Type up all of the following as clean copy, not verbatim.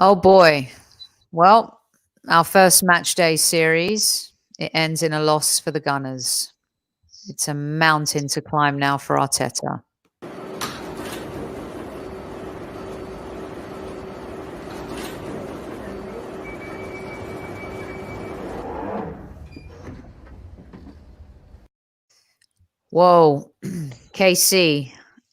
Oh boy. Well, our first match day series, it ends in a loss for the Gunners. It's a mountain to climb now for Arteta. Whoa, KC.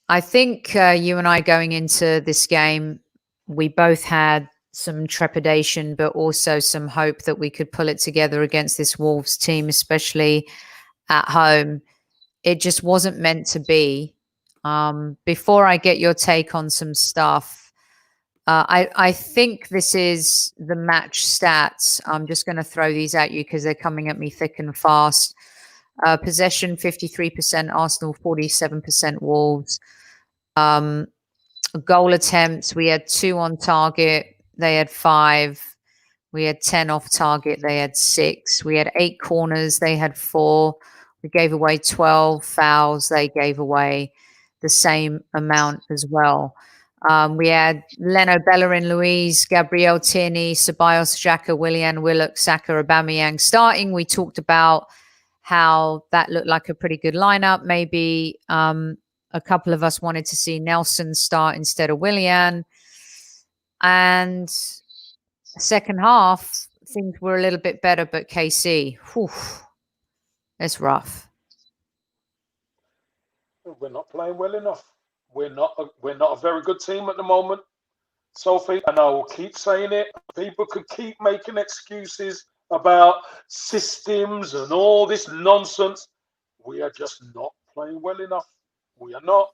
I think you and I going into this game, we both had some trepidation, but also some hope that we could pull it together against this Wolves team, especially at home. It just wasn't meant to be. Before I get your take on some stuff, I think this is the match stats. I'm just going to throw these at you because they're coming at me thick and fast. Possession 53%, Arsenal 47%, Wolves. Goal attempts, we had 2 on target, they had 5. We had 10 off target, they had 6. We had 8 corners, they had 4. We gave away 12 fouls, they gave away the same amount as well. We had Leno, Bellerin, Luiz, Gabriel, Tierney, Ceballos, Xhaka, Willian, Willock, Saka, Aubameyang starting. We talked about how that looked like a pretty good lineup. Maybe a couple of us wanted to see Nelson start instead of Willian. And second half, things were a little bit better, but KC, whew, it's rough. We're not playing well enough. We're not a very good team at the moment, Sophie, and I will keep saying it. People could keep making excuses about systems and all this nonsense. We are just not playing well enough. We are not.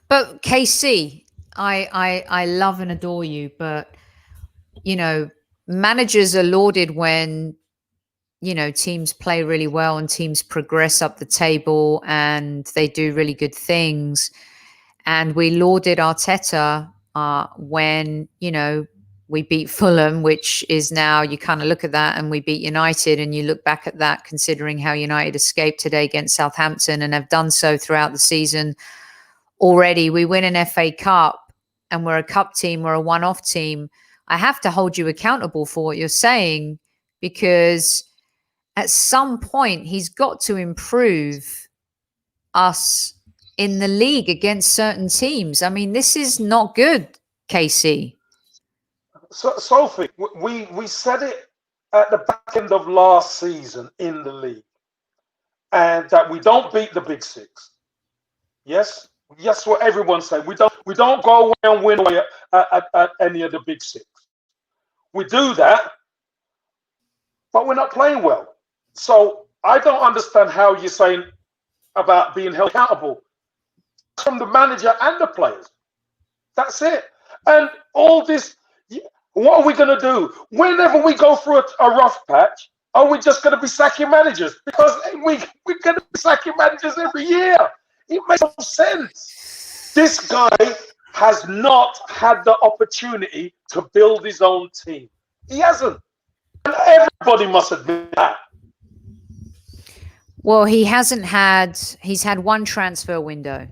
But KC, I love and adore you, but you know, managers are lauded when teams play really well and teams progress up the table and they do really good things. And we lauded Arteta when we beat Fulham, which is now you kind of look at that, and we beat United, and you look back at that considering how United escaped today against Southampton and have done so throughout the season already. We win an FA Cup and we're a cup team, we're a one-off team. I have to hold you accountable for what you're saying, because at some point he's got to improve us in the league against certain teams. I mean, this is not good, KC. So, Sophie, we said it at the back end of last season in the league, and that we don't beat the big six. Yes, what everyone said. We don't go away and win away at any of the big six. We do that, but we're not playing well. So I don't understand how you're saying about being held accountable from the manager and the players. That's it. And all this. What are we going to do? Whenever we go through a rough patch, are we just going to be sacking managers? Because we're going to be sacking managers every year. It makes no sense. This guy has not had the opportunity to build his own team. He hasn't. And everybody must admit that. Well, he's had one transfer window,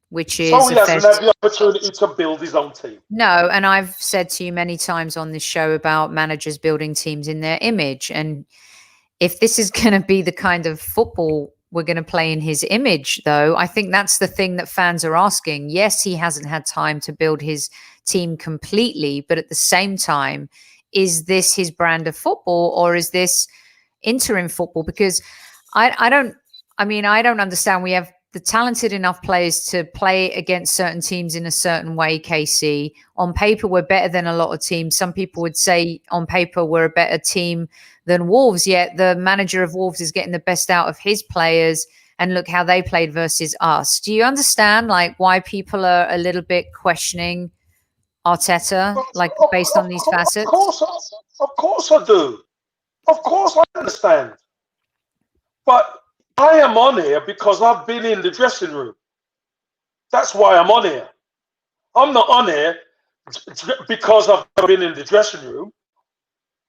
which is so he hasn't had the opportunity to build his own team. No, and I've said to you many times on this show about managers building teams in their image. And if this is going to be the kind of football we're going to play in his image, though, I think that's the thing that fans are asking. Yes, he hasn't had time to build his team completely, but at the same time, is this his brand of football, or is this interim football? Because I don't understand. We have the talented enough players to play against certain teams in a certain way, KC. On paper, we're better than a lot of teams. Some people would say on paper we're a better team than Wolves, yet the manager of Wolves is getting the best out of his players, and look how they played versus us. Do you understand why people are a little bit questioning Arteta, based on these facets? Of course I do. Of course I understand. But I am on here because I've been in the dressing room. That's why I'm on here. I'm not on here because I've been in the dressing room.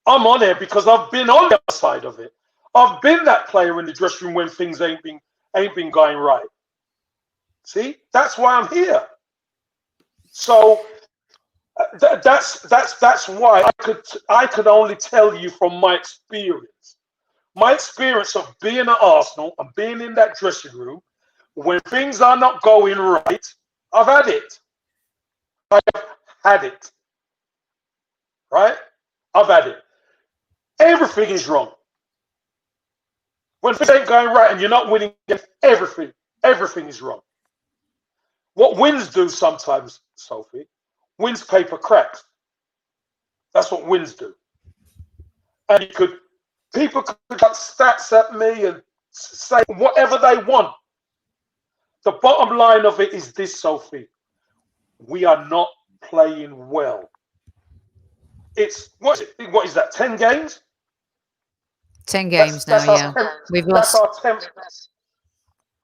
I'm on here because I've been on the other side of it. I've been that player in the dressing room when things ain't been going right. See, that's why I'm here. So That's why I could only tell you from my experience. My experience of being at Arsenal and being in that dressing room, when things are not going right, I've had it. I've had it. Right? I've had it. Everything is wrong. When things ain't going right and you're not winning, everything is wrong. What wins do sometimes, Sophie, wins paper cracks. That's what wins do. And people could cut stats at me and say whatever they want. The bottom line of it is this, Sophie. We are not playing well. It's what is that? 10 games? 10 games now. Yeah, we've lost.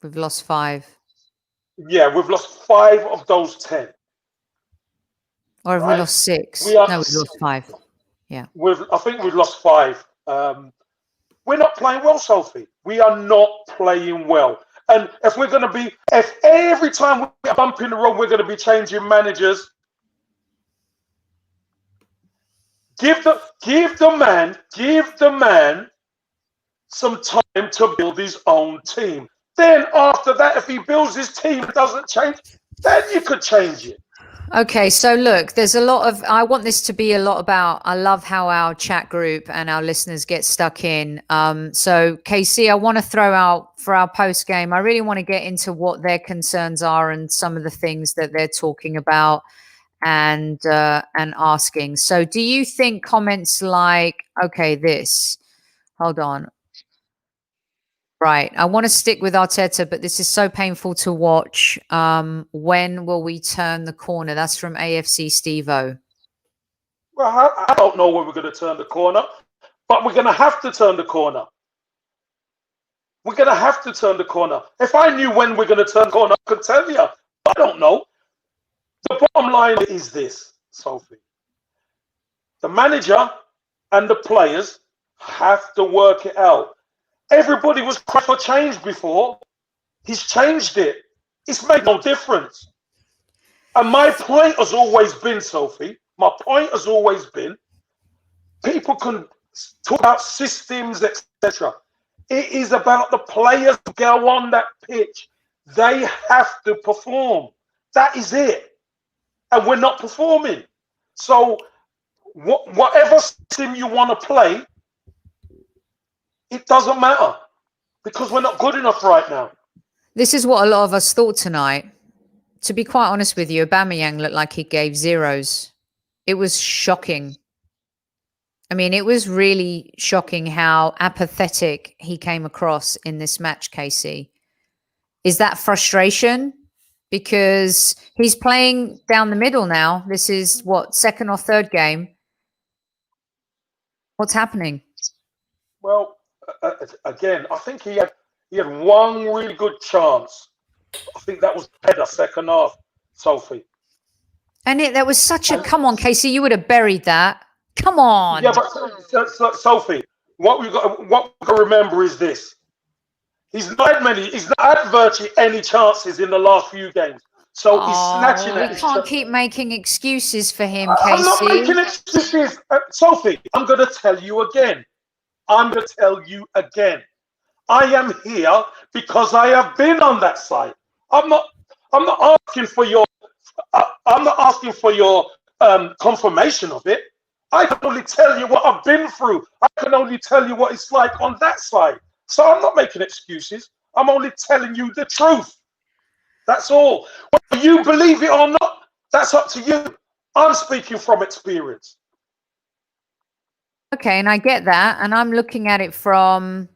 We've lost 5. Yeah, we've lost 5 of those 10. Or have we lost 6? No, we've lost 5. Yeah. I think we've lost 5. We're not playing well, Sophie. We are not playing well. And if every time we bump in the road, we're going to be changing managers, give the man some time to build his own team. Then after that, if he builds his team, it doesn't change, then you could change it. Okay, so look, there's a lot of, I want this to be a lot about, I love how our chat group and our listeners get stuck in. So KC, I want to throw out for our post game, I really want to get into what their concerns are and some of the things that they're talking about and asking. So do you think comments like, okay, hold on. Right. I want to stick with Arteta, but this is so painful to watch. When will we turn the corner? That's from AFC Steve-O. Well, I don't know when we're going to turn the corner, but we're going to have to turn the corner. We're going to have to turn the corner. If I knew when we're going to turn the corner, I could tell you. I don't know. The bottom line is this, Sophie. The manager and the players have to work it out. Everybody was crying for change before. He's changed it. It's made no difference. And my point has always been, Sophie, people can talk about systems, etc. It is about the players who go on that pitch. They have to perform. That is it. And we're not performing. So whatever system you want to play, it doesn't matter because we're not good enough right now. This is what a lot of us thought tonight. To be quite honest with you, Aubameyang looked like he gave zeros. It was shocking. I mean, it was really shocking how apathetic he came across in this match, Casey. Is that frustration? Because he's playing down the middle now. This is what, second or third game? What's happening? Well, again, I think he had one really good chance. I think that was the second half, Sophie. And that was such a, come on, Casey, you would have buried that. Come on. Yeah, but Sophie, what we got to remember is this. He's not had virtually any chances in the last few games. So he's snatching at. We can't keep making excuses for him, Casey. I'm not making excuses. Sophie, I'm going to tell you again. I am here because I have been on that side. I'm not asking for your confirmation of it. I can only tell you what I've been through. I can only tell you what it's like on that side. So I'm not making excuses. I'm only telling you the truth. That's all. Whether you believe it or not, that's up to you. I'm speaking from experience. Okay, and I get that, and I'm looking at it from,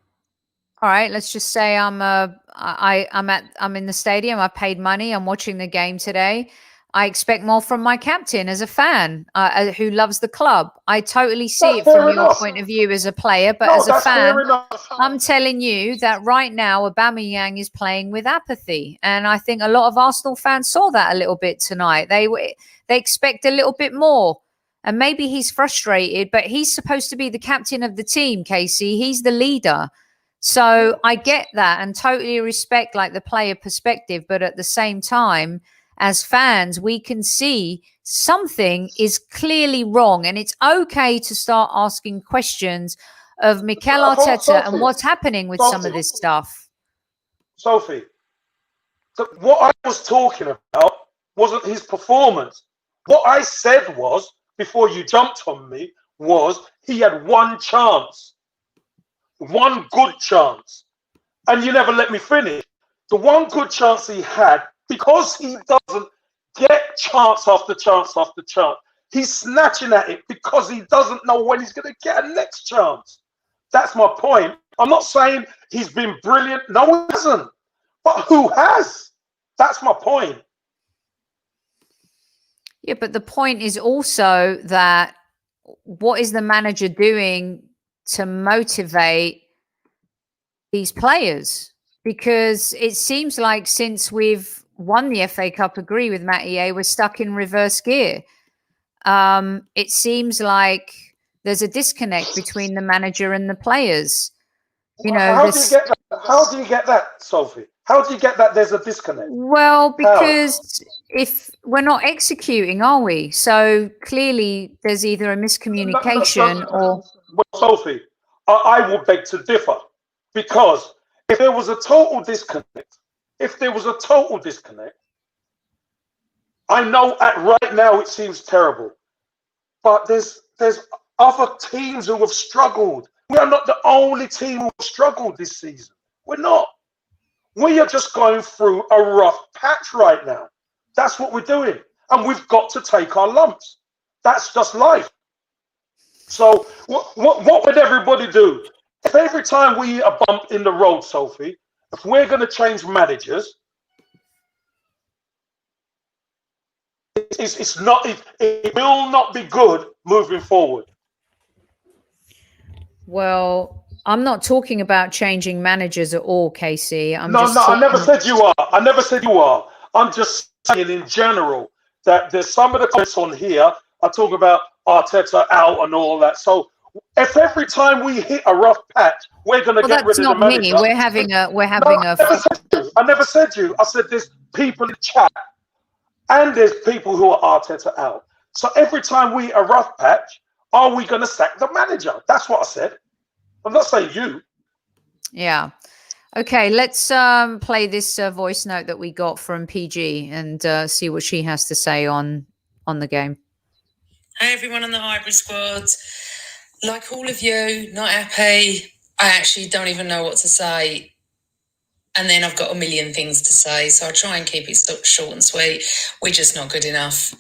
all right, let's just say I'm in the stadium, I paid money, I'm watching the game today. I expect more from my captain as a fan who loves the club. I totally see it from your point of view as a player, but as a fan, I'm telling you that right now Aubameyang is playing with apathy, and I think a lot of Arsenal fans saw that a little bit tonight. They expect a little bit more. And maybe he's frustrated, but he's supposed to be the captain of the team, Casey. He's the leader. So I get that and totally respect like the player perspective. But at the same time, as fans, we can see something is clearly wrong, and it's okay to start asking questions of Mikel Arteta and what's happening with some of this stuff. Sophie, what I was talking about wasn't his performance. What I said was, before you jumped on me, was he had one chance. One good chance. And you never let me finish. The one good chance he had, because he doesn't get chance after chance after chance, he's snatching at it because he doesn't know when he's going to get a next chance. That's my point. I'm not saying he's been brilliant. No, he hasn't. But who has? That's my point. Yeah, but the point is also that what is the manager doing to motivate these players? Because it seems like since we've won the FA Cup, agree with Matt EA, we're stuck in reverse gear. It seems like there's a disconnect between the manager and the players. You know, how do you get that? How do you get that, Sophie? How do you get that there's a disconnect? Well, because if we're not executing, are we? So clearly there's either a miscommunication or... Well, Sophie, I will beg to differ, because if there was a total disconnect, I know right now it seems terrible, but there's other teams who have struggled. We are not the only team who have struggled this season. We're not. We are just going through a rough patch right now. That's what we're doing. And we've got to take our lumps. That's just life. So what would everybody do? If every time we hit a bump in the road, Sophie, if we're going to change managers, it will not be good moving forward. Well, I'm not talking about changing managers at all, Casey. I never said you are. I never said you are. I'm just saying in general that there's some of the comments on here I talk about Arteta out and all that. So if every time we hit a rough patch, we're going to get rid of the manager. That's not me. I never said you. I said there's people in chat and there's people who are Arteta out. So every time we hit a rough patch, are we going to sack the manager? That's what I said. I'm not saying you. Yeah. Okay, let's play this voice note that we got from PG and see what she has to say on the game. Hey, everyone on the hybrid squad. Like all of you, not happy. I actually don't even know what to say. And then I've got a million things to say, so I'll try and keep it short and sweet. We're just not good enough.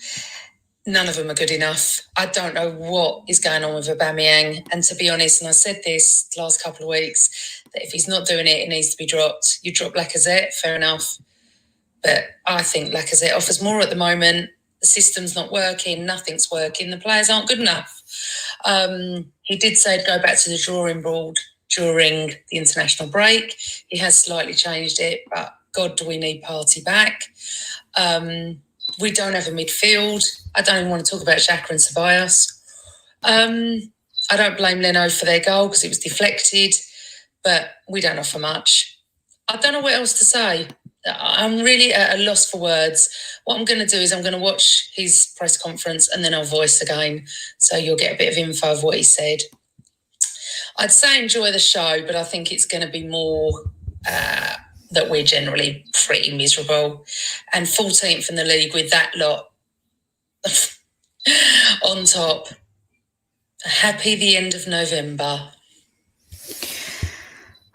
None of them are good enough. I don't know what is going on with Aubameyang. And to be honest, and I said this the last couple of weeks, that if he's not doing it, it needs to be dropped. You drop Lacazette, fair enough. But I think Lacazette offers more at the moment. The system's not working. Nothing's working. The players aren't good enough. He did say to go back to the drawing board during the international break. He has slightly changed it, but God, do we need Partey back? We don't have a midfield. I don't even want to talk about Xhaka and Ceballos. I don't blame Leno for their goal because it was deflected, but we don't offer much. I don't know what else to say. I'm really at a loss for words. What I'm going to do is I'm going to watch his press conference and then I'll voice again, so you'll get a bit of info of what he said. I'd say enjoy the show, but I think it's going to be more that we're generally pretty miserable. And 14th in the league with that lot on top. Happy the end of November.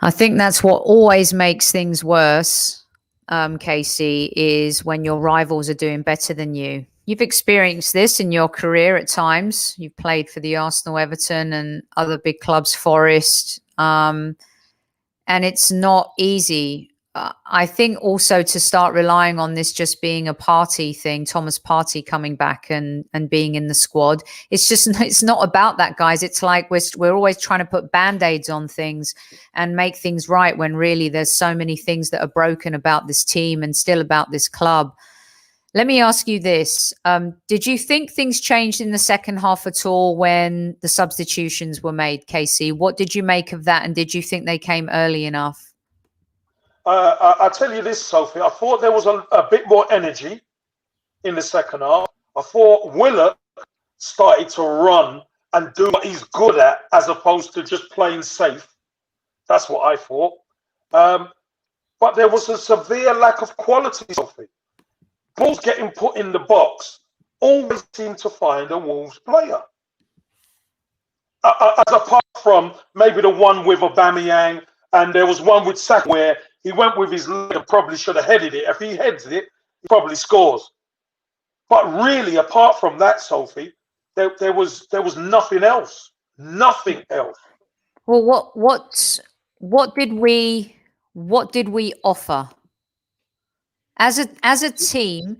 I think that's what always makes things worse, Casey, is when your rivals are doing better than you. You've experienced this in your career at times. You've played for the Arsenal, Everton and other big clubs, Forest. And it's not easy. I think also to start relying on this just being a Partey thing, Thomas Partey coming back and being in the squad. It's not about that, guys. It's like we're always trying to put band-aids on things and make things right when really there's so many things that are broken about this team and still about this club. Let me ask you this. Did you think things changed in the second half at all when the substitutions were made, Casey? What did you make of that? And did you think they came early enough? I'll tell you this, Sophie. I thought there was a bit more energy in the second half. I thought Willock started to run and do what he's good at as opposed to just playing safe. That's what I thought. But there was a severe lack of quality, Sophie. Balls getting put in the box always seem to find a Wolves player. As apart from maybe the one with Aubameyang, and there was one with Saka where he went with his leg and probably should have headed it. If he heads it, he probably scores. But really, apart from that, Sophie, there was nothing else. Nothing else. Well, what did we offer as a team?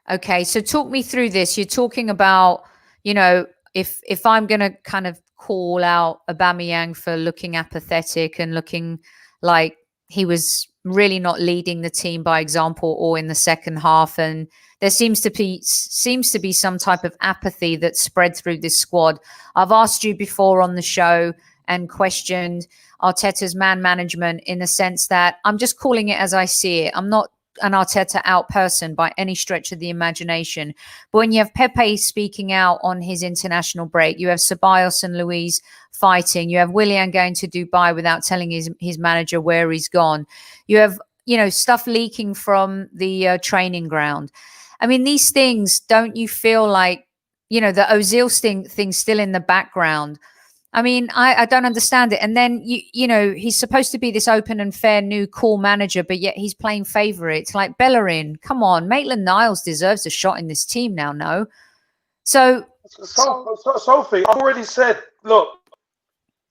Okay, so talk me through this. You're talking about, you know, if I'm going to kind of call out Aubameyang for looking apathetic and looking like he was really not leading the team by example or in the second half, and there seems to be some type of apathy that spread through this squad. I've asked you before on the show and questioned Arteta's man management in the sense that I'm just calling it as I see it. I'm not an Arteta out person by any stretch of the imagination. But when you have Pepe speaking out on his international break, you have Ceballos and Luis fighting, you have Willian going to Dubai without telling his manager where he's gone. You have, you know, stuff leaking from the training ground. I mean, these things, don't you feel like, you know, the Ozil thing's still in the background? I mean, I don't understand it. And then, you know, he's supposed to be this open and fair new cool manager, but yet he's playing favourites like Bellerin. Come on, Maitland-Niles deserves a shot in this team now, no? So Sophie, I've already said, look,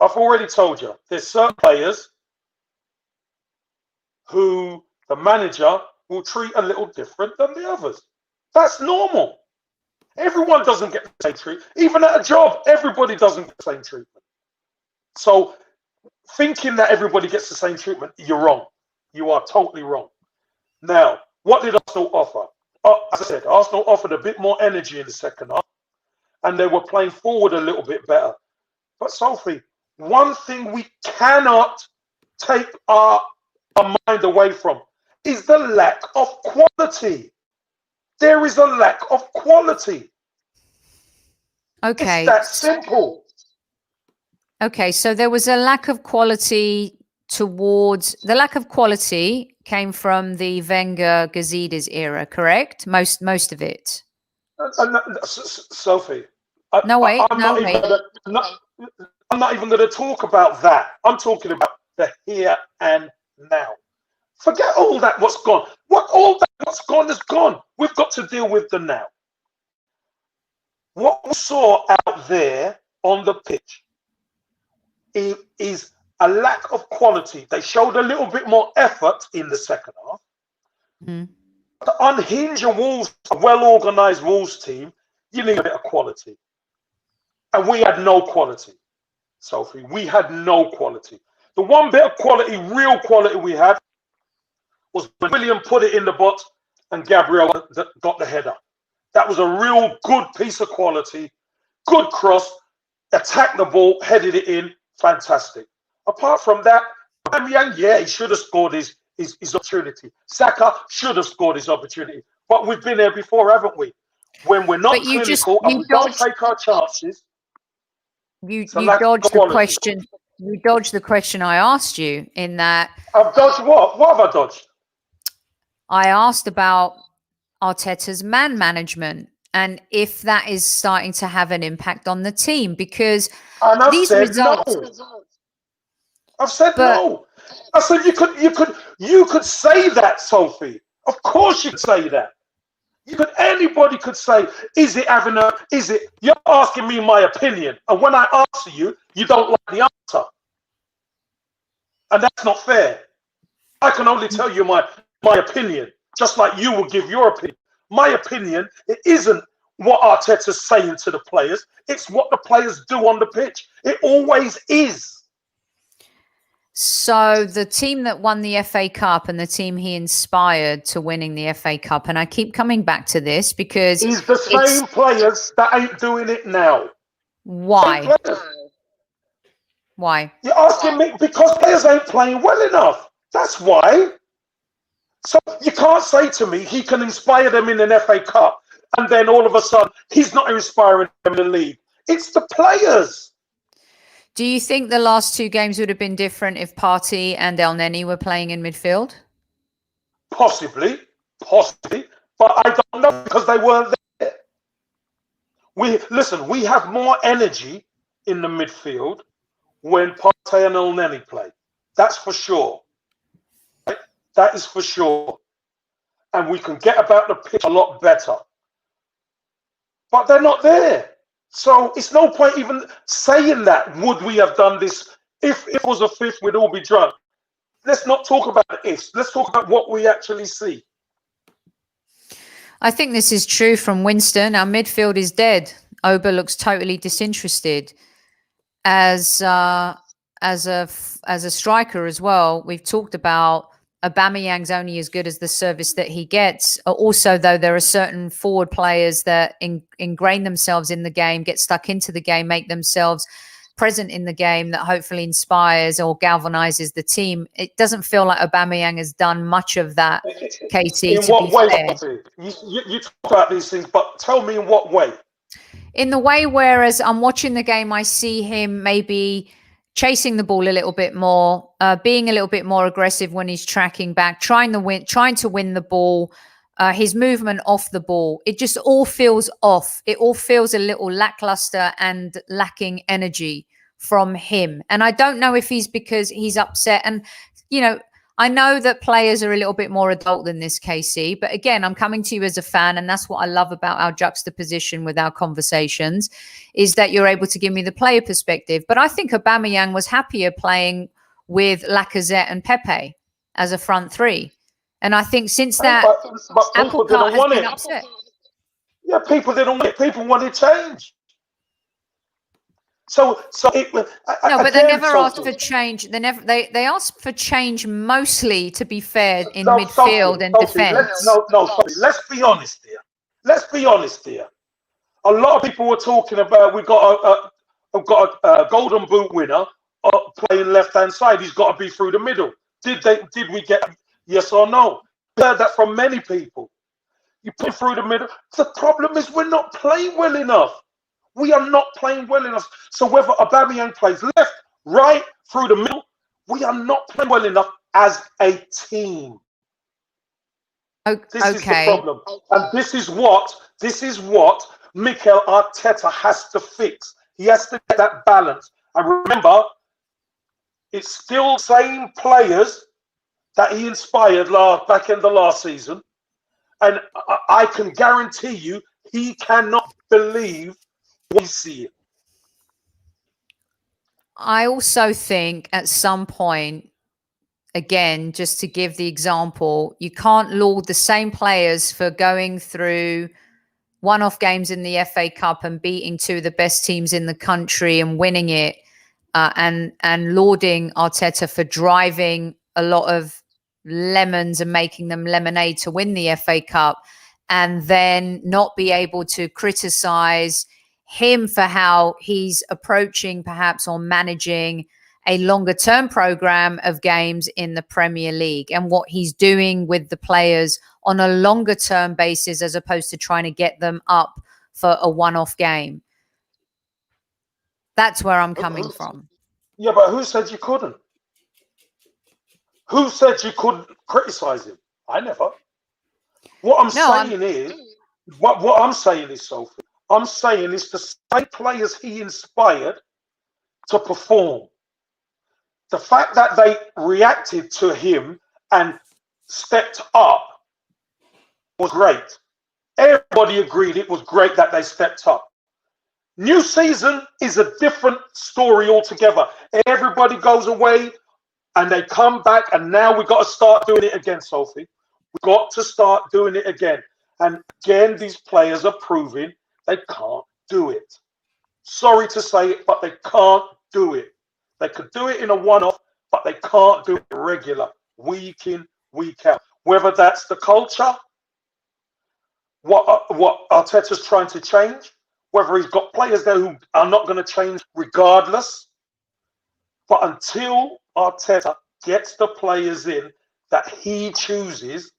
I've already told you, there's certain players who the manager will treat a little different than the others. That's normal. Everyone doesn't get the same treatment. Even at a job, everybody doesn't get the same treatment. So thinking that everybody gets the same treatment, you're wrong. You are totally wrong. Now, what did Arsenal offer? As I said, Arsenal offered a bit more energy in the second half, and they were playing forward a little bit better. But Sophie, one thing we cannot take our mind away from is the lack of quality. There is a lack of quality. Okay. It's that simple. Okay, so there was a lack of quality the lack of quality came from the Wenger Gazidis era, correct? Most of it. Sophie. I'm not even going to talk about that. I'm talking about the here and now. Forget all that what's gone. What's gone is gone. We've got to deal with the now. What we saw out there on the pitch is a lack of quality. They showed a little bit more effort in the second half. Mm. To unhinge a well-organised Wolves team, you need a bit of quality. And we had no quality, Sophie. We had no quality. The one bit of quality, real quality we had, was when William put it in the box and Gabriel got the header. That was a real good piece of quality. Good cross, attacked the ball, headed it in. Fantastic. Apart from that, yeah, he should have scored his opportunity. Saka should have scored his opportunity. But we've been there before, haven't we? When we're not clinical and we don't take our chances. You dodged the question. You dodged the question I asked you in that. I've dodged what? What have I dodged? I asked about Arteta's man management and if that is starting to have an impact on the team, because these results. No. I've said no. I said you could say that, Sophie. Of course you could say that. Anybody could say, is it? You're asking me my opinion. And when I answer you, you don't like the answer. And that's not fair. I can only tell you my opinion, just like you will give your opinion. My opinion, it isn't what Arteta's saying to the players. It's what the players do on the pitch. It always is. So the team that won the FA Cup and the team he inspired to winning the FA Cup, and I keep coming back to this because it's the same players that ain't doing it now. Why? Why? You're asking me because players ain't playing well enough. That's why. So you can't say to me he can inspire them in an FA Cup, and then all of a sudden he's not inspiring them in the league. It's the players. Do you think the last two games would have been different if Partey and El Neni were playing in midfield? Possibly, but I don't know because they weren't there. We have more energy in the midfield when Partey and El Neni play. That's for sure. Right? That is for sure. And we can get about the pitch a lot better. But they're not there. So it's no point even saying that. Would we have done this? If it was a fifth, we'd all be drunk. Let's not talk about the ifs. Let's talk about what we actually see. I think this is true from Winston. Our midfield is dead. Oba looks totally disinterested. As a striker as well, we've talked about Aubameyang's only as good as the service that he gets. Also, though, there are certain forward players that ingrain themselves in the game, get stuck into the game, make themselves present in the game, that hopefully inspires or galvanizes the team. It doesn't feel like Aubameyang has done much of that, Katie. In what way? You talk about these things, but tell me in what way? In the way whereas I'm watching the game, I see him maybe chasing the ball a little bit more, being a little bit more aggressive when he's tracking back, trying to win the ball, his movement off the ball. It just all feels off. It all feels a little lackluster and lacking energy from him. And I don't know if he's because he's upset. And, you know, I know that players are a little bit more adult than this, Casey. But again, I'm coming to you as a fan, and that's what I love about our juxtaposition with our conversations, is that you're able to give me the player perspective. But I think Aubameyang was happier playing with Lacazette and Pepe as a front three. And I think since that, but Apple people didn't want has been it. upset. Yeah, people didn't want it. People wanted change. So it was. No, but they never asked for change. They asked for change mostly, to be fair, in midfield and defence. Sophie, let's be honest here. A lot of people were talking about we've got a Golden Boot winner playing left hand side. He's got to be through the middle. Did we get yes or no? I heard that from many people. You put through the middle. The problem is we're not playing well enough. We are not playing well enough. So whether Aubameyang plays left, right, through the middle, we are not playing well enough as a team. This is the problem. And this is what Mikel Arteta has to fix. He has to get that balance. And remember, it's still same players that he inspired back in the last season. And I can guarantee you he cannot believe what he sees. I also think at some point, again, just to give the example, you can't laud the same players for going through one-off games in the FA Cup and beating two of the best teams in the country and winning it, and lauding Arteta for driving a lot of lemons and making them lemonade to win the FA Cup, and then not be able to criticize him for how he's approaching perhaps or managing a longer term program of games in the Premier League and what he's doing with the players on a longer term basis as opposed to trying to get them up for a one-off game. That's where I'm coming from. Yeah, but who said you couldn't? Who said you couldn't criticize him? I never. What I'm saying is, Sophie, I'm saying it's the same players he inspired to perform. The fact that they reacted to him and stepped up was great. Everybody agreed it was great that they stepped up. New season is a different story altogether. Everybody goes away and they come back, and now we've got to start doing it again, Sophie. We've got to start doing it again. And again, these players are proving they can't do it. Sorry to say it, but they can't do it. They could do it in a one-off, but they can't do it regular, week in, week out. Whether that's the culture, what Arteta's trying to change, whether he's got players there who are not going to change regardless. But until Arteta gets the players in that he chooses,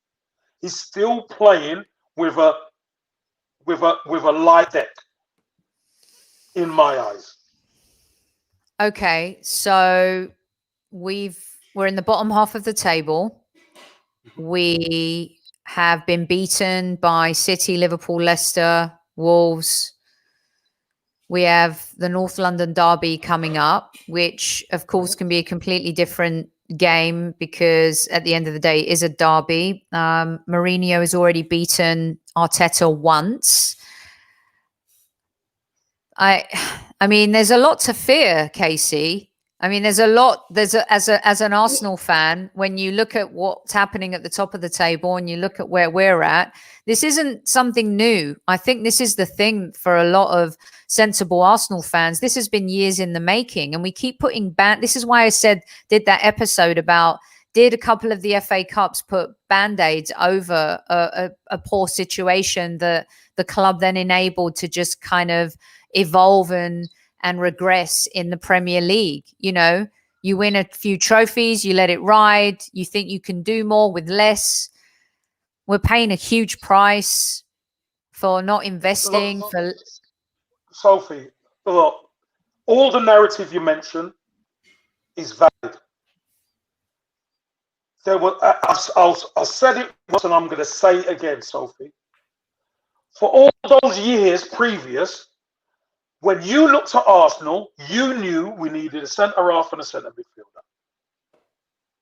he's still playing with with a light deck, in my eyes. Okay, so we're in the bottom half of the table. We have been beaten by City, Liverpool, Leicester, Wolves. We have the North London derby coming up, which of course can be a completely different game because at the end of the day it is a derby. Mourinho has already beaten Arteta once. I mean, there's a lot to fear, Casey. I mean, there's as an Arsenal fan, when you look at what's happening at the top of the table and you look at where we're at, this isn't something new. I think this is the thing for a lot of sensible Arsenal fans. This has been years in the making, and we keep putting this is why I did that episode about, did a couple of the FA Cups put band-aids over a poor situation that the club then enabled to just kind of evolve and regress in the Premier League? You know, you win a few trophies, you let it ride, you think you can do more with less. We're paying a huge price for not investing. Sophie, look, all the narrative you mentioned is valid. I said it once and I'm going to say it again, Sophie. For all those years previous, when you looked at Arsenal, you knew we needed a centre half and a centre midfielder,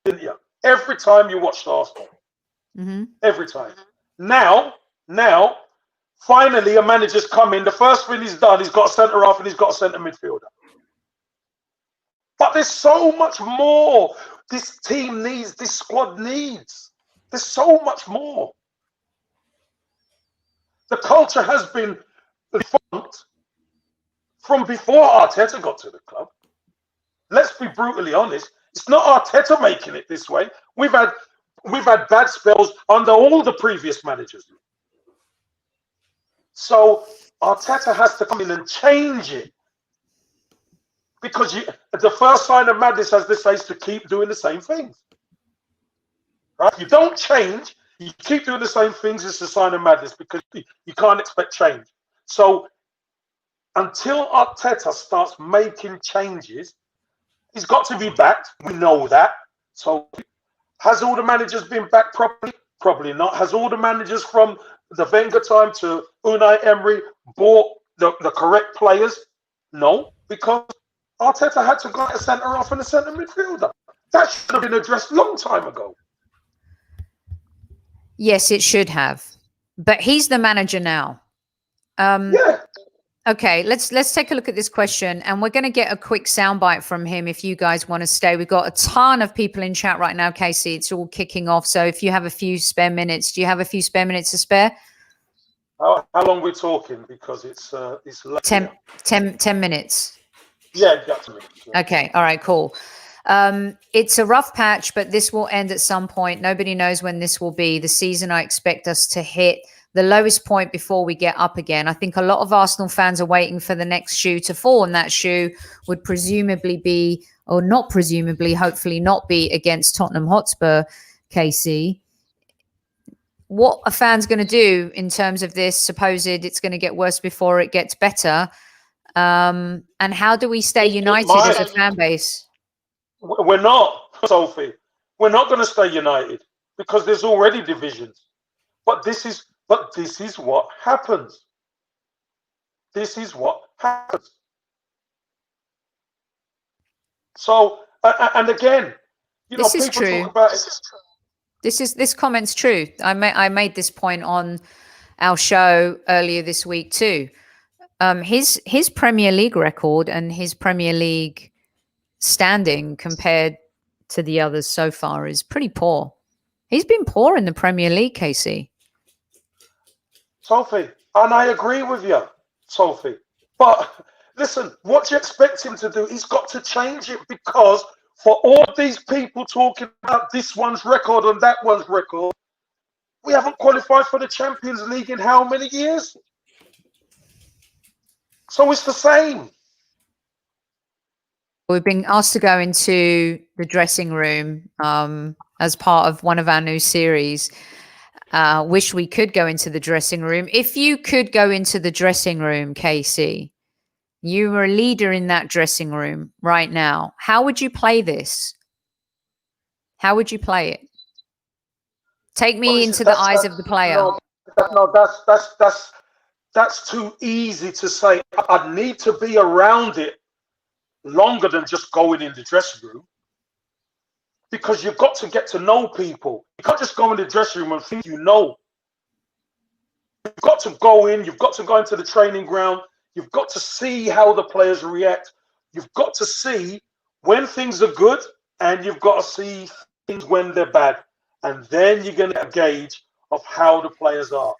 didn't you? Every time you watched Arsenal, every time. Now, finally, a manager's come in. The first thing he's done, he's got a centre half and he's got a centre midfielder. But there's so much more. This team needs. This squad needs. There's so much more. The culture has been defunct from before Arteta got to the club. Let's be brutally honest. It's not Arteta making it this way. We've had bad spells under all the previous managers. So Arteta has to come in and change it. Because the first sign of madness, as they say, is to keep doing the same things. Right? You don't change, you keep doing the same things, it's a sign of madness because you can't expect change. So until Arteta starts making changes, he's got to be backed. We know that. So has all the managers been backed properly? Probably not. Has all the managers from the Wenger time to Unai Emery bought the correct players? No, because Arteta had to go at a centre half and a centre midfielder. That should have been addressed a long time ago. Yes, it should have. But he's the manager now. Yeah. Okay, let's take a look at this question, and we're going to get a quick soundbite from him if you guys want to stay. We've got a ton of people in chat right now, Casey. It's all kicking off. So if you have a few spare minutes, do you have a few spare minutes to spare? How long are we talking? Because it's 10 minutes. Yeah, definitely. Yeah. Okay. All right, cool. It's a rough patch, but this will end at some point. Nobody knows when this will be. The season, I expect us to hit the lowest point before we get up again. I think a lot of Arsenal fans are waiting for the next shoe to fall, and that shoe would presumably be, or not presumably, hopefully not be against Tottenham Hotspur, Casey. What are fans going to do in terms of this supposed it's going to get worse before it gets better? And how do we stay united as a fan base? We're not, Sophie. We're not going to stay united because there's already divisions. But this is what happens. This is what happens. So, and again, this is people true. talk about it. This comment's true. I made this point on our show earlier this week too. His Premier League record and his Premier League standing compared to the others so far is pretty poor. He's been poor in the Premier League, Casey. Sophie, and I agree with you, Sophie. But listen, what do you expect him to do? He's got to change it because for all these people talking about this one's record and that one's record, we haven't qualified for the Champions League in how many years? So it's the same. We've been asked to go into the dressing room as part of one of our new series. Wish we could go into the dressing room. If you could go into the dressing room, Casey, you were a leader in that dressing room right now. How would you play this? How would you play it? Take me into the eyes of the player. That's too easy to say. I need to be around it longer than just going in the dressing room, because you've got to get to know people. You can't just go in the dressing room and think you know. You've got to go in. You've got to go into the training ground. You've got to see how the players react. You've got to see when things are good, and you've got to see things when they're bad. And then you're going to get a gauge of how the players are.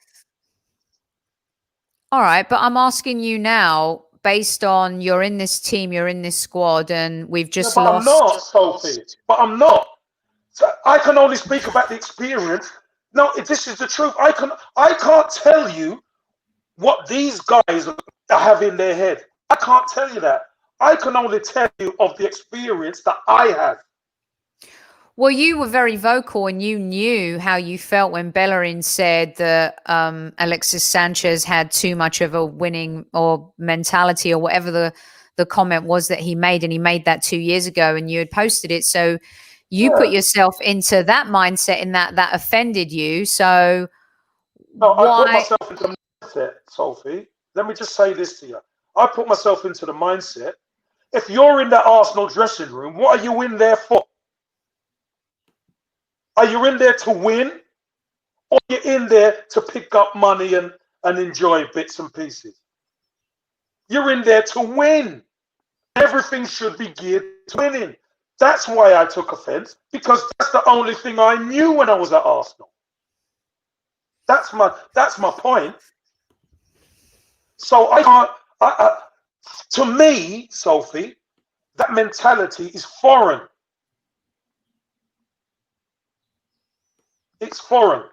All right, but I'm asking you now, based on you're in this team, you're in this squad, and we've just lost. I'm not, Sophie. But I'm not. So I can only speak about the experience. No, this is the truth. I can't tell you what these guys have in their head. I can't tell you that. I can only tell you of the experience that I have. Well, you were very vocal, and you knew how you felt when Bellerin said that Alexis Sanchez had too much of a winning or mentality, or whatever the comment was that he made. And he made that 2 years ago, and you had posted it. So you put yourself into that mindset, and that offended you. So I put myself into the mindset, Sophie. Let me just say this to you. I put myself into the mindset. If you're in that Arsenal dressing room, what are you in there for? Are you in there to win, or are you in there to pick up money and enjoy bits and pieces? You're in there to win. Everything should be geared to winning. That's why I took offense, because that's the only thing I knew when I was at Arsenal. That's my point. So to me, Sophie, that mentality is foreign. It's foreign.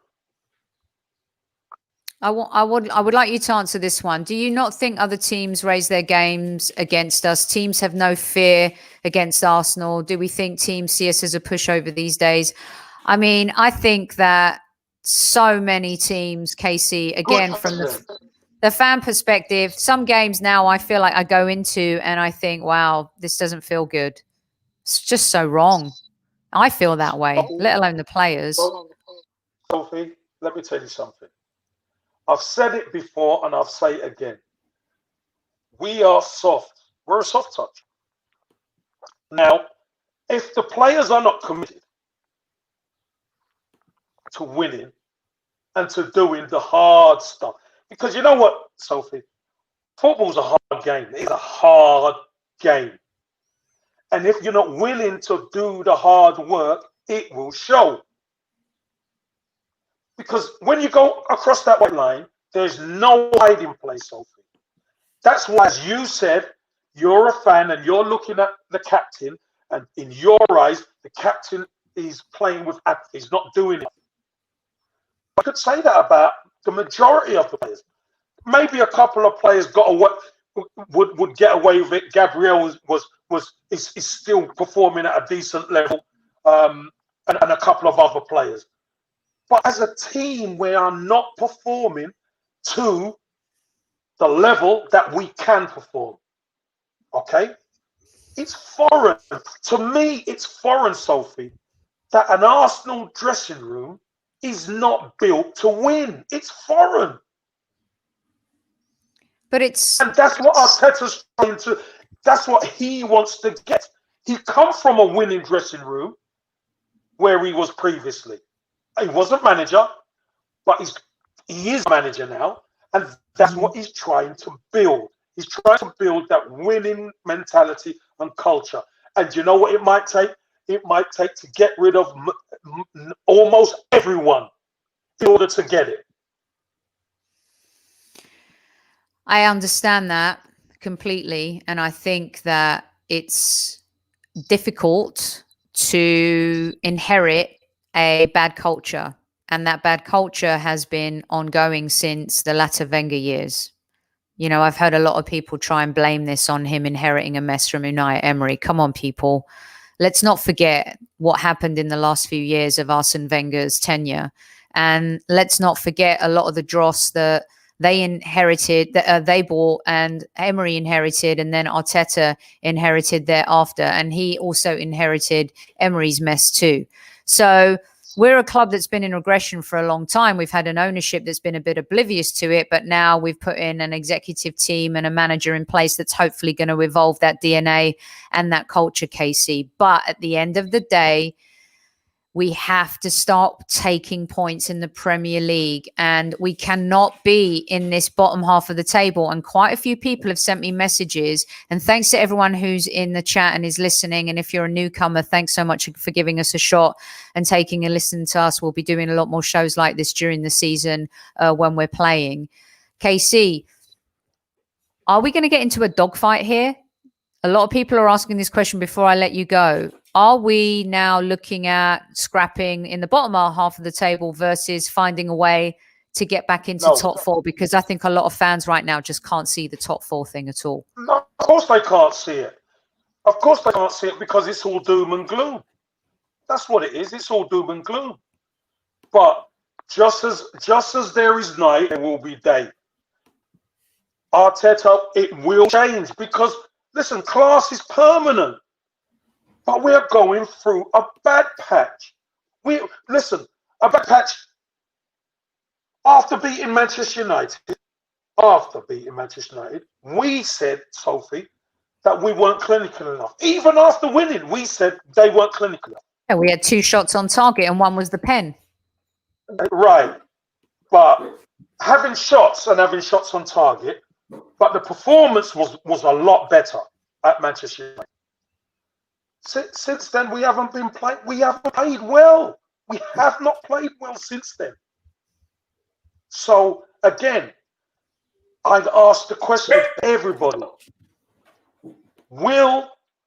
I would like you to answer this one. Do you not think other teams raise their games against us? Teams have no fear against Arsenal. Do we think teams see us as a pushover these days? I mean, I think that so many teams, Casey, again, from the fan perspective, some games now I feel like I go into and I think, wow, this doesn't feel good. It's just so wrong. I feel that way, let alone the players. Sophie, let me tell you something. I've said it before and I'll say it again. We are soft. We're a soft touch. Now, if the players are not committed to winning and to doing the hard stuff, because you know what, Sophie? Football's a hard game. It's a hard game. And if you're not willing to do the hard work, it will show. Because when you go across that white line, there's no hiding place, Sophie. That's why, as you said, you're a fan and you're looking at the captain, and in your eyes, the captain is playing with apathy. He's not doing it. I could say that about the majority of the players. Maybe a couple of players got away, would get away with it. Gabriel is still performing at a decent level, and a couple of other players. But as a team, we are not performing to the level that we can perform. Okay? It's foreign. To me, it's foreign, Sophie, that an Arsenal dressing room is not built to win. It's foreign. But it's... And that's what Arteta's trying to... That's what he wants to get. He comes from a winning dressing room where he was previously. He wasn't manager, but he is manager now, and that's what he's trying to build. He's trying to build that winning mentality and culture. And you know what it might take? It might take to get rid of almost everyone in order to get it. I understand that completely, and I think that it's difficult to inherit a bad culture, and that bad culture has been ongoing since the latter Wenger years. You know, I've heard a lot of people try and blame this on him inheriting a mess from Unai Emery. Come on, people. Let's not forget what happened in the last few years of Arsene Wenger's tenure. And let's not forget a lot of the dross that they inherited, that they bought, and Emery inherited, and then Arteta inherited thereafter. And he also inherited Emery's mess too. So we're a club that's been in regression for a long time. We've had an ownership that's been a bit oblivious to it, but now we've put in an executive team and a manager in place that's hopefully going to evolve that DNA and that culture, Casey. But at the end of the day, we have to start taking points in the Premier League, and we cannot be in this bottom half of the table. And quite a few people have sent me messages, and thanks to everyone who's in the chat and is listening. And if you're a newcomer, thanks so much for giving us a shot and taking a listen to us. We'll be doing a lot more shows like this during the season when we're playing. KC, are we going to get into a dogfight here? A lot of people are asking this question before I let you go. Are we now looking at scrapping in the bottom half of the table versus finding a way to get back into top four? Because I think a lot of fans right now just can't see the top four thing at all. No, of course they can't see it. Of course they can't see it because it's all doom and gloom. That's what it is. It's all doom and gloom. But just as there is night, there will be day. Arteta, it will change because, listen, class is permanent. But we're going through a bad patch. A bad patch after beating Manchester United. We said, Sophie, that we weren't clinical enough. Even after winning, we said they weren't clinical enough. Yeah, we had 2 shots on target and one was the pen. Right. But having shots on target, but the performance was a lot better at Manchester United. Since then, we haven't played well. We have not played well since then. So, again, I'd ask the question of everybody.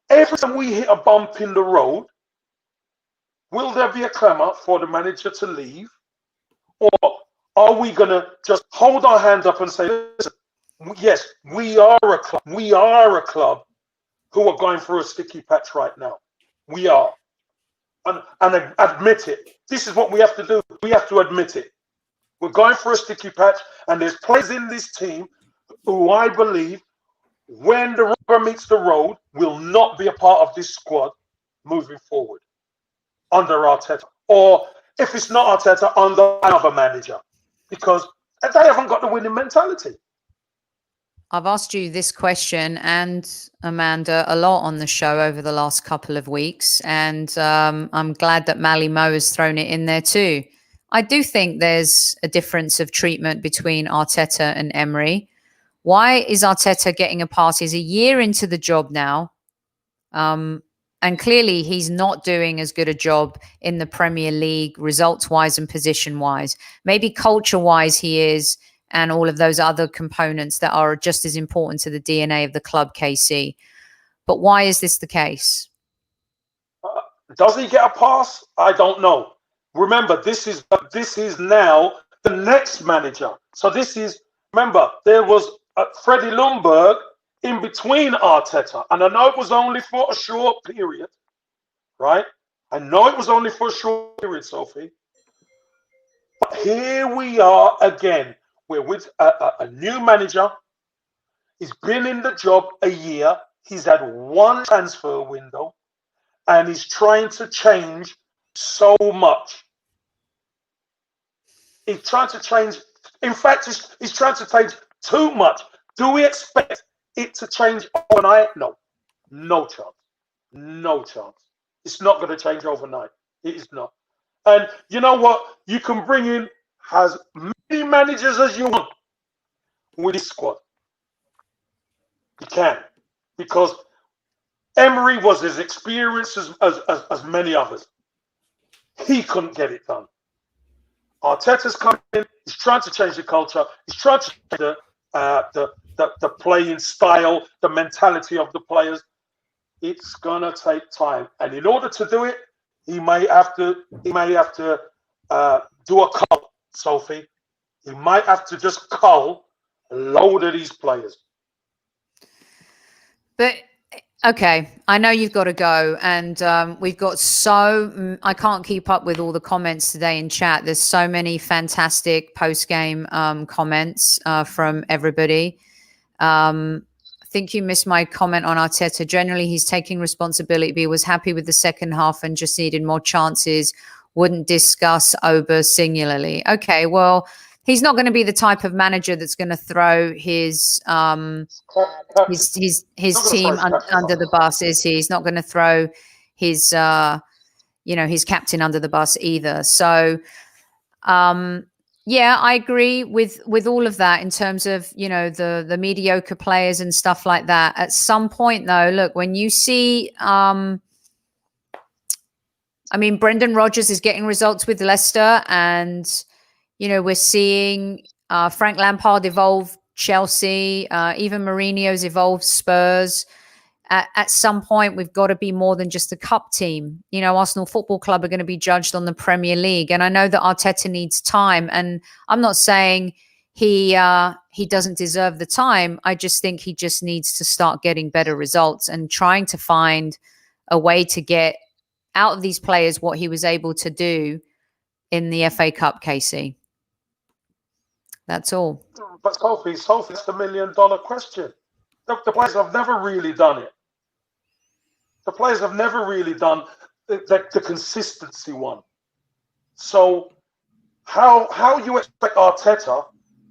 Every time we hit a bump in the road, will there be a clamour for the manager to leave? Or are we going to just hold our hands up and say, listen, yes, we are a club. We are a club who are going through a sticky patch right now. We are. And admit it. This is what we have to do. We have to admit it. We're going through a sticky patch, and there's players in this team who I believe, when the rubber meets the road, will not be a part of this squad moving forward under Arteta. Or if it's not Arteta, under another manager. Because they haven't got the winning mentality. I've asked you this question and Amanda a lot on the show over the last couple of weeks, and I'm glad that Mally Mo has thrown it in there too. I do think there's a difference of treatment between Arteta and Emery. Why is Arteta getting a pass? He's a year into the job now, and clearly he's not doing as good a job in the Premier League, results-wise and position-wise. Maybe culture-wise he is, and all of those other components that are just as important to the DNA of the club, KC. But why is this the case? Does he get a pass? I don't know. Remember, this is now the next manager. So remember, there was Freddie Ljungberg in between Arteta. And I know it was only for a short period, right? I know it was only for a short period, Sophie. But here we are again. We're with a new manager. He's been in the job a year. He's had one transfer window, and he's trying to change so much. He's trying to change. In fact, he's trying to change too much. Do we expect it to change overnight? No. No chance. No chance. It's not going to change overnight. It is not. And you know what? You can bring in as many managers as you want with this squad. You can. Because Emery was as experienced as many others. He couldn't get it done. Arteta's coming in. He's trying to change the culture. He's trying to change the playing style, the mentality of the players. It's gonna take time, and in order to do it, he may have to do a cull, Sophie. He might have to just cull a load of these players. But Okay, I know you've got to go, and we've got I can't keep up with all the comments today in chat. There's so many fantastic post-game comments from everybody. I think you missed my comment on Arteta. Generally, he's taking responsibility, but he was happy with the second half and just needed more chances. Wouldn't discuss Oba singularly. Okay, well, he's not going to be the type of manager that's going to throw his team under the bus, is he? He's not going to throw his his captain under the bus either. So yeah, I agree with all of that in terms of, the mediocre players and stuff like that. At some point though, look, when you see Brendan Rodgers is getting results with Leicester, and we're seeing Frank Lampard evolve Chelsea, even Mourinho's evolved Spurs. At some point, we've got to be more than just a cup team. Arsenal Football Club are going to be judged on the Premier League. And I know that Arteta needs time. And I'm not saying he doesn't deserve the time. I just think he just needs to start getting better results and trying to find a way to get out of these players what he was able to do in the FA Cup, Casey. That's all. But Sophie, it's the $1 million question. The players have never really done it. The players have never really done the consistency one. So how you expect Arteta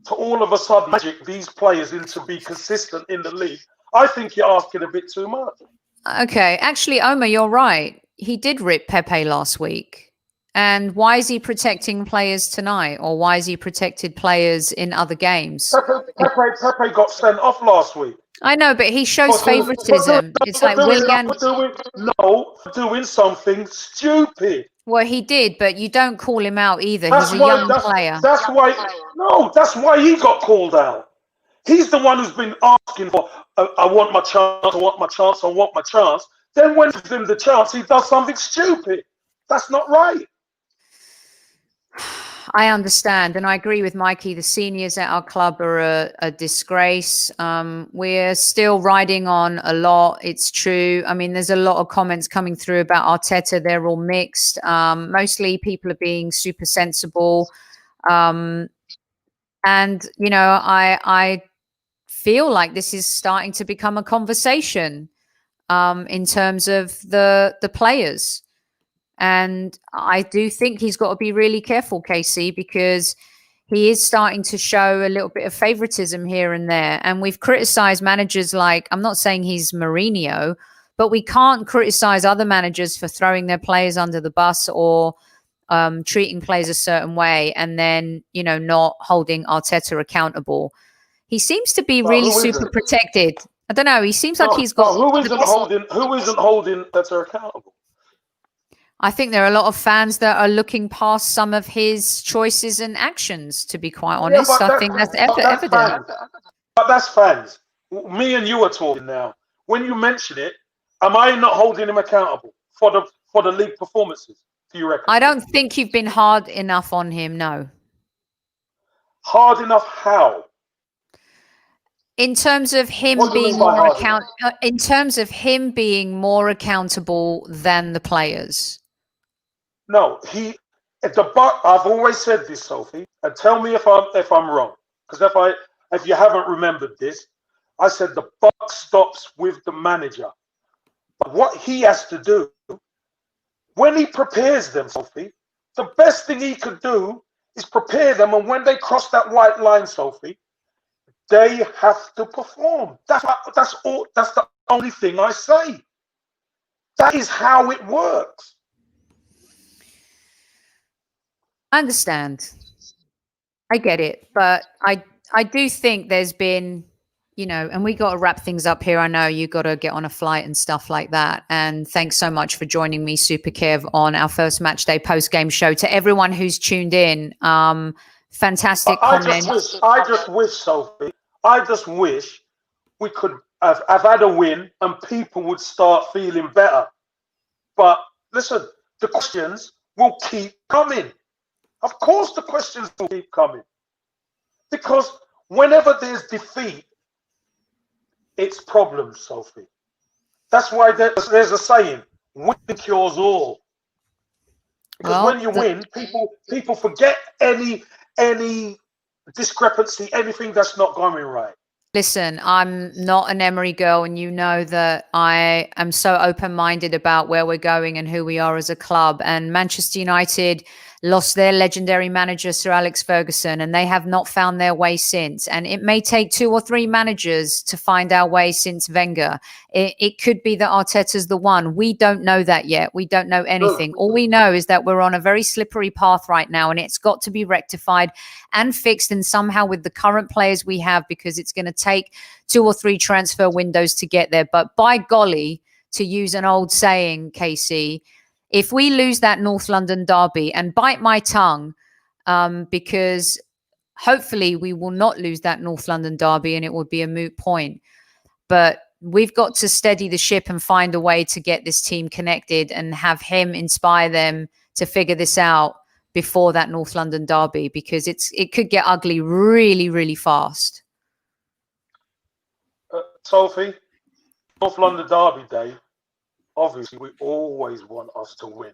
to all of a sudden magic these players into be consistent in the league? I think you're asking a bit too much. Okay, actually, Omar, you're right. He did rip Pepe last week. And why is he protecting players tonight? Or why is he protected players in other games? Pepe got sent off last week. I know, but he shows favoritism. It's like Willian. Doing something stupid. Well, he did, but you don't call him out either. He's a young player. That's why he got called out. He's the one who's been asking for, I want my chance, I want my chance, I want my chance. Then when he gives him the chance, he does something stupid. That's not right. I understand, and I agree with Mikey. The seniors at our club are a disgrace. We're still riding on a lot. It's true. There's a lot of comments coming through about Arteta. They're all mixed. Mostly people are being super sensible. And, I feel like this is starting to become a conversation in terms of the players. And I do think he's got to be really careful, Casey, because he is starting to show a little bit of favoritism here and there. And we've criticized managers like, I'm not saying he's Mourinho, but we can't criticize other managers for throwing their players under the bus or treating players a certain way and then, not holding Arteta accountable. He seems to be really super protected. I don't know. He seems like he's got... Who isn't holding Arteta accountable? I think there are a lot of fans that are looking past some of his choices and actions, to be quite honest. I think that's evident. But that's fans. Me and you are talking now. When you mention it, am I not holding him accountable for the league performances, do you reckon? I don't think you've been hard enough on him, no. Hard enough how? In terms of him being more accountable than the players. No, I've always said this, Sophie, and tell me if I'm wrong. Because if you haven't remembered this, I said the buck stops with the manager. But what he has to do when he prepares them, Sophie, the best thing he could do is prepare them, and when they cross that white line, Sophie, they have to perform. That's all. That's the only thing I say. That is how it works. I understand. I get it. But I do think there's been, and we got to wrap things up here. I know you got to get on a flight and stuff like that. And thanks so much for joining me, Super Kev, on our first match day post-game show. To everyone who's tuned in, fantastic comments. I just wish, Sophie, we could have had a win and people would start feeling better. But listen, the questions will keep coming. Of course the questions will keep coming. Because whenever there's defeat, it's problems, Sophie. That's why there's a saying: "Winning cures all." Because when you win, people forget any discrepancy, anything that's not going right. Listen, I'm not an Emery girl, and you know that I am so open-minded about where we're going and who we are as a club. And Manchester United lost their legendary manager, Sir Alex Ferguson, and they have not found their way since. And it may take 2 or 3 managers to find our way since Wenger. It could be that Arteta's the one. We don't know that yet. We don't know anything. All we know is that we're on a very slippery path right now, and it's got to be rectified and fixed, and somehow with the current players we have, because it's going to take 2 or 3 transfer windows to get there. But by golly, to use an old saying, KC, if we lose that North London derby, and bite my tongue, because hopefully we will not lose that North London derby and it will be a moot point. But we've got to steady the ship and find a way to get this team connected and have him inspire them to figure this out before that North London derby, because it could get ugly really, really fast. Sophie, North London derby day, obviously we always want us to win.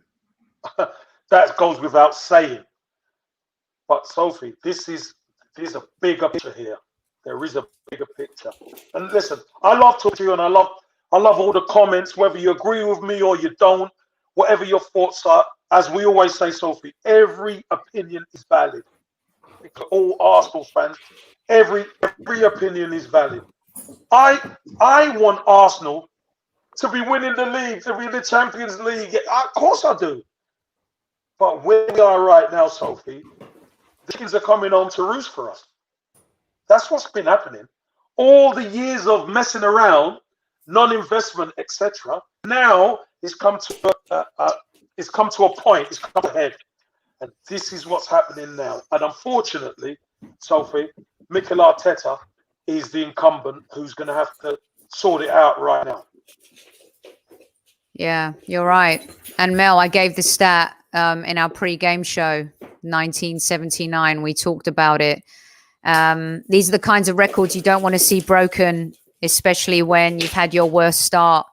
That goes without saying. But Sophie, there's a bigger picture here. There is a bigger picture. And listen, I love talking to you, and I love all the comments, whether you agree with me or you don't, whatever your thoughts are. As we always say, Sophie, every opinion is valid. All Arsenal fans, every opinion is valid. I want Arsenal to be winning the league, to be in the Champions League. Of course I do. But where we are right now, Sophie, the kids are coming home to roost for us. That's what's been happening. All the years of messing around, non-investment, etc. Now it's come to a point. It's come ahead, and this is what's happening now. And unfortunately, Sophie, Mikel Arteta is the incumbent who's going to have to sort it out right now. Yeah, you're right. And Mel, I gave the stat in our pre-game show, 1979. We talked about it. These are the kinds of records you don't want to see broken, especially when you've had your worst start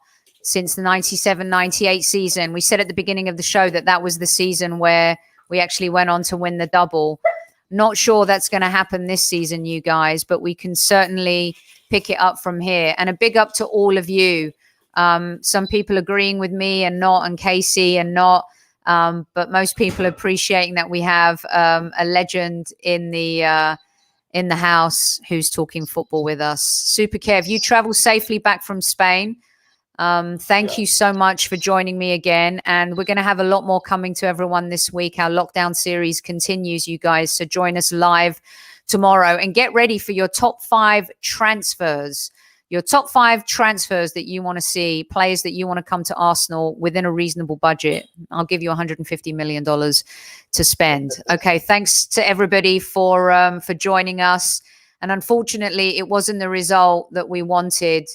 since the 97-98 season. We said at the beginning of the show that was the season where we actually went on to win the double. Not sure that's going to happen this season, you guys, but we can certainly pick it up from here. And a big up to all of you. Some people agreeing with me and not, and Casey and not, but most people appreciating that we have a legend in the house who's talking football with us. Super Kev, you travel safely back from Spain. Thank you so much for joining me again. And we're going to have a lot more coming to everyone this week. Our lockdown series continues, you guys. So join us live tomorrow and get ready for your top 5 transfers. Your top 5 transfers that you want to see, players that you want to come to Arsenal within a reasonable budget. I'll give you $150 million to spend. Okay, thanks to everybody for joining us. And unfortunately, it wasn't the result that we wanted.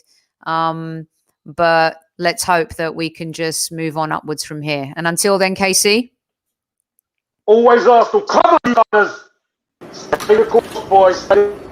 But let's hope that we can just move on upwards from here. And until then, Casey? Always Arsenal. Come on, guys. Stay the course, boys.